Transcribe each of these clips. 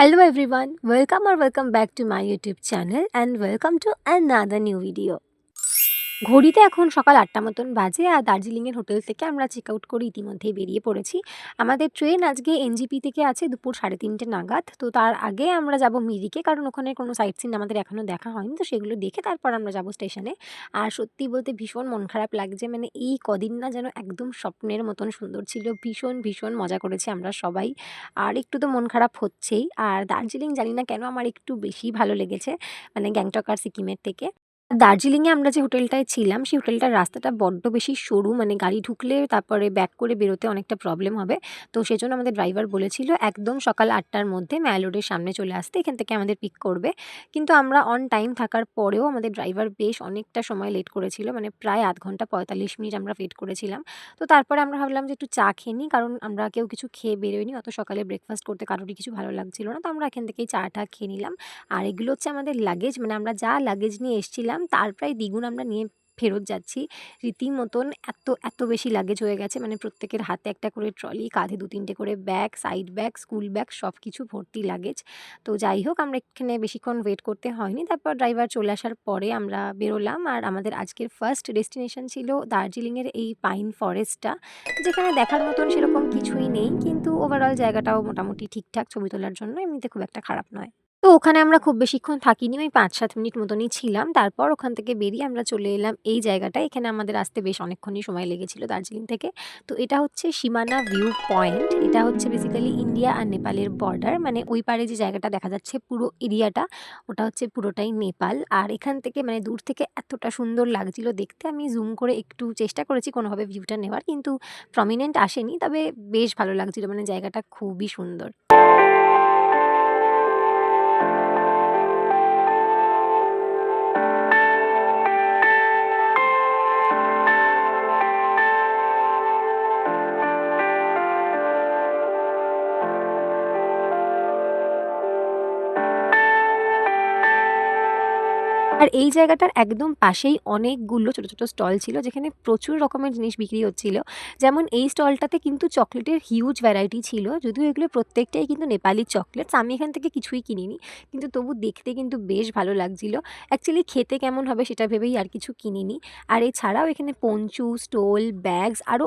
Hello everyone, welcome back to my YouTube channel and welcome to another new video. ঘড়িতে এখন সকাল ৮টা মতন বাজে আর দার্জিলিংয়ের হোটেল থেকে আমরা চেক আউট করে ইতিমধ্যেই বেরিয়ে পড়েছি। আমাদের ট্রেন আজকে এনজেপি থেকে আছে দুপুর ৩:৩০ নাগাদ। তো তার আগে আমরা যাব মিরিকে, কারণ ওখানে কোনো সাইট সিন আমাদের এখনও দেখা হয়নি। তো সেগুলো দেখে তারপর আমরা যাব স্টেশনে। আর সত্যি বলতে ভীষণ মন খারাপ লাগছে, মানে এই কদিন না যেন একদম স্বপ্নের মতন সুন্দর ছিল। ভীষণ মজা করেছি আমরা সবাই। আর একটু তো মন খারাপ হচ্ছেই। আর দার্জিলিং জানি না কেন আমার একটু বেশি ভালো লেগেছে, মানে গ্যাংটক আর সিকিমের থেকে। দার্জিলিংয়ে আমরা যে হোটেলটায় ছিলাম সেই হোটেলটার রাস্তাটা বড্ড বেশি সরু, মানে গাড়ি ঢুকলে তারপরে ব্যাক করে বেরোতে অনেকটা প্রবলেম হবে। তো সেজন্য আমাদের ড্রাইভার বলেছিল একদম সকাল ৮টার মধ্যে ম্যালোডের সামনে চলে আসতে, এখান থেকে আমাদের পিক করবে। কিন্তু আমরা অন টাইম থাকার পরেও আমাদের ড্রাইভার বেশ অনেকটা সময় লেট করেছিল, মানে প্রায় আধ ঘন্টা ৪৫ মিনিট আমরা ওয়েট করেছিলাম। তো তারপরে আমরা ভাবলাম যে একটু চা খেয়ে নিই, কারণ আমরা কেউ কিছু খেয়ে বেরোইনি, অত সকালে ব্রেকফাস্ট করতে কারোরই কিছু ভালো লাগছিল না। তো আমরা এখান থেকেই চাটা খেয়ে নিলাম। আর এগুলো হচ্ছে আমাদের লাগেজ, মানে আমরা যা লাগেজ নিয়ে এসেছিলাম তার প্রায় দ্বিগুণ আমরা নিয়ে ফেরত যাচ্ছি। রীতিমতন এত বেশি লাগেজ হয়ে গেছে, মানে প্রত্যেকের হাতে একটা করে ট্রলি, কাঁধে ২-৩টে করে bag, side bag, school bag, সব কিছু ভর্তি লাগেজ। তো যাই হোক, আমরা এখানে বেশিক্ষণ ওয়েট করতে হয়নি। তারপর ড্রাইভার চলে আসার পরে আমরা বেরোলাম। আর আমাদের আজকের ফার্স্ট ডেস্টিনেশন ছিল দার্জিলিংয়ের এই পাইন ফরেস্টটা, যেখানে দেখার মতন সেরকম কিছুই নেই, কিন্তু ওভারঅল জায়গাটাও মোটামুটি ঠিকঠাক ছবি তোলার জন্য, এমনিতে খুব একটা খারাপ নয়। তো ওখানে আমরা খুব বেশিক্ষণ থাকিনি, ওই ৫-৭ মিনিট মতনই ছিলাম। তারপর ওখান থেকে বেরিয়ে আমরা চলে এলাম এই জায়গাটায়। এখানে আমাদের আসতে বেশ অনেকক্ষণই সময় লেগেছিল দার্জিলিং থেকে। তো এটা হচ্ছে সীমানা ভিউ পয়েন্ট। এটা হচ্ছে বেসিক্যালি ইন্ডিয়া আর নেপালের বর্ডার, মানে ওই পারে যে জায়গাটা দেখা যাচ্ছে পুরো এরিয়াটা, ওটা হচ্ছে পুরোটাই নেপাল। আর এখান থেকে মানে দূর থেকে এতটা সুন্দর লাগছিল দেখতে, আমি জুম করে একটু চেষ্টা করেছি কোনোভাবে ভিউটা নেওয়ার, কিন্তু প্রমিনেন্ট আসেনি। তবে বেশ ভালো লাগছিল, মানে জায়গাটা খুবই সুন্দর। আর এই জায়গাটার একদম পাশেই অনেকগুলো ছোট স্টল ছিল, যেখানে প্রচুর রকমের জিনিস বিক্রি হচ্ছিল। যেমন এই স্টলটাতে কিন্তু চকলেটের হিউজ ভ্যারাইটি ছিল, যদিও এগুলো প্রত্যেকটাই কিন্তু নেপালি চকলেটস। আমি এখান থেকে কিছুই কিনিনি, কিন্তু তবু দেখতে কিন্তু বেশ ভালো লাগছিল। অ্যাকচুয়ালি খেতে কেমন হবে সেটা ভেবেই আর কিছু কিনিনি। আর এছাড়াও এখানে পঞ্চু, স্টোল, ব্যাগস, আরও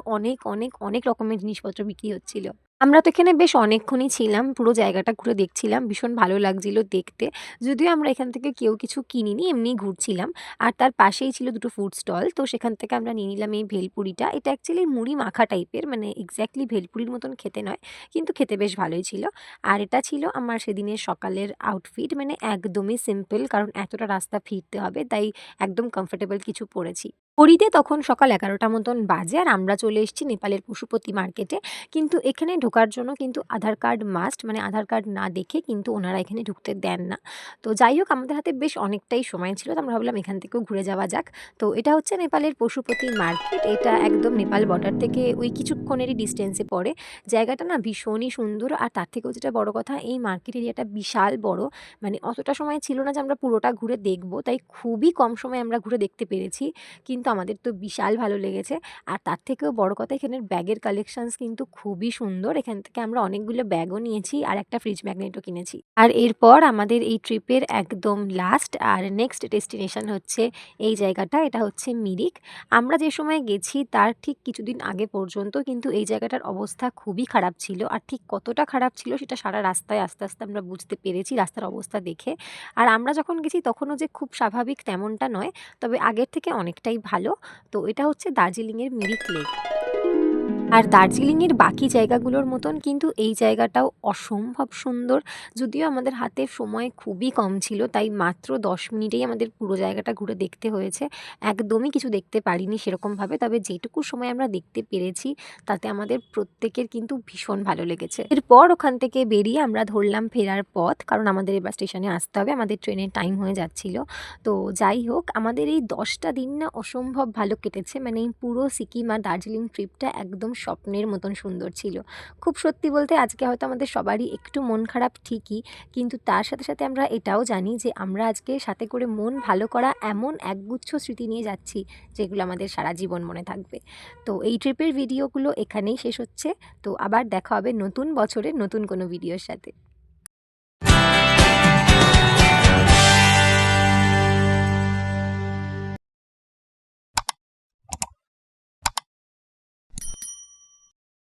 অনেক রকমের জিনিসপত্র বিক্রি হচ্ছিল। আমরা তো এখানে বেশ অনেকক্ষণই ছিলাম, পুরো জায়গাটা ঘুরে দেখছিলাম, ভীষণ ভালো লাগছিল দেখতে। যদিও আমরা এখান থেকে কেউ কিছু কিনিনি, এমনিই ঘুরছিলাম। আর তার পাশেই ছিল দুটো ফুড স্টল, তো সেখান থেকে আমরা নিয়ে নিলাম এই ভেলপুরিটা। এটা অ্যাকচুয়ালি মুড়ি মাখা টাইপের, মানে এক্স্যাক্টলি ভেলপুরির মতন খেতে নয়, কিন্তু খেতে বেশ ভালোই ছিল। আর এটা ছিল আমার সেদিনের সকালের আউটফিট, মানে একদমই সিম্পল, কারণ এতটা রাস্তা ফিরতে হবে, তাই একদম কমফোর্টেবল কিছু পরেছি। ঘড়িতে তখন সকাল ১১টা মতন বাজে, আর আমরা চলে এসেছি নেপালের পশুপতি মার্কেটে। কিন্তু এখানে ঢোকার জন্য কিন্তু আধার কার্ড মাস্ট, মানে আধার কার্ড না দেখে কিন্তু ওনারা এখানে ঢুকতে দেন না। তো যাই হোক, আমাদের হাতে বেশ অনেকটাই সময় ছিল, তো আমরা ভাবলাম এখান থেকেও ঘুরে যাওয়া যাক। তো এটা হচ্ছে নেপালের পশুপতি মার্কেট। এটা একদম নেপাল বর্ডার থেকে ওই কিছুক্ষণেরই ডিস্টেন্সে পড়ে। জায়গাটা না ভীষণই সুন্দর, আর তার থেকেও যেটা বড় কথা, এই মার্কেট এরিয়াটা বিশাল বড়। মানে অতটা সময় ছিল না যে আমরা পুরোটা ঘুরে দেখব, তাই খুবই কম সময়ে আমরা ঘুরে দেখতে পেরেছি। কিন্তু আমাদের তো বিশাল ভালো লেগেছে। আর তার থেকেও বড় কথা, এখানের ব্যাগের কালেকশনস কিন্তু খুবই সুন্দর। এখান থেকে আমরা অনেকগুলো ব্যাগও নিয়েছি, আর একটা ফ্রিজ ম্যাগনেটও কিনেছি। আর এরপর আমাদের এই ট্রিপের একদম লাস্ট আর নেক্সট ডেস্টিনেশন হচ্ছে এই জায়গাটা, এটা হচ্ছে মিরিক। আমরা যে সময় গেছি তার ঠিক কিছুদিন আগে পর্যন্ত কিন্তু এই জায়গাটার অবস্থা খুবই খারাপ ছিল। আর ঠিক কতটা খারাপ ছিল সেটা সারা রাস্তায় আস্তে আমরা বুঝতে পেরেছি রাস্তার অবস্থা দেখে। আর আমরা যখন গেছি তখনও যে খুব স্বাভাবিক তেমনটা নয়, তবে আগের থেকে অনেকটাই ভালো। তো এটা হচ্ছে দার্জিলিংয়ের মিরিক লেক। আর দার্জিলিংয়ের বাকি জায়গাগুলোর মতন কিন্তু এই জায়গাটাও অসম্ভব সুন্দর। যদিও আমাদের হাতে সময় খুবই কম ছিল, তাই মাত্র ১০ মিনিটেই আমাদের পুরো জায়গাটা ঘুরে দেখতে হয়েছে। একদমই কিছু দেখতে পারিনি সেরকমভাবে, তবে যেটুকু সময় আমরা দেখতে পেরেছি তাতে আমাদের প্রত্যেকের কিন্তু ভীষণ ভালো লেগেছে। এরপর ওখান থেকে বেরিয়ে আমরা ধরলাম ফেরার পথ, কারণ আমাদের এবার স্টেশনে আসতে হবে, আমাদের ট্রেনের টাইম হয়ে যাচ্ছিল। তো যাই হোক, আমাদের এই ১০টা দিন না অসম্ভব ভালো কেটেছে, মানে এই পুরো সিকিম আর দার্জিলিং ট্রিপটা একদম স্বপ্নের মতন সুন্দর ছিল। খুব সত্যি বলতে আজকে হয়তো আমাদের সবারই একটু মন খারাপ ঠিকই, কিন্তু তার সাথে আমরা এটাও জানি যে আমরা আজকে সাথে করে মন ভালো করা এমন একগুচ্ছ স্মৃতি নিয়ে যাচ্ছি, যেগুলো আমাদের সারা জীবন মনে থাকবে। তো এই ট্রিপের ভিডিওগুলো এখানেই শেষ হচ্ছে। তো আবার দেখা হবে নতুন বছরের নতুন কোনো ভিডিওর সাথে।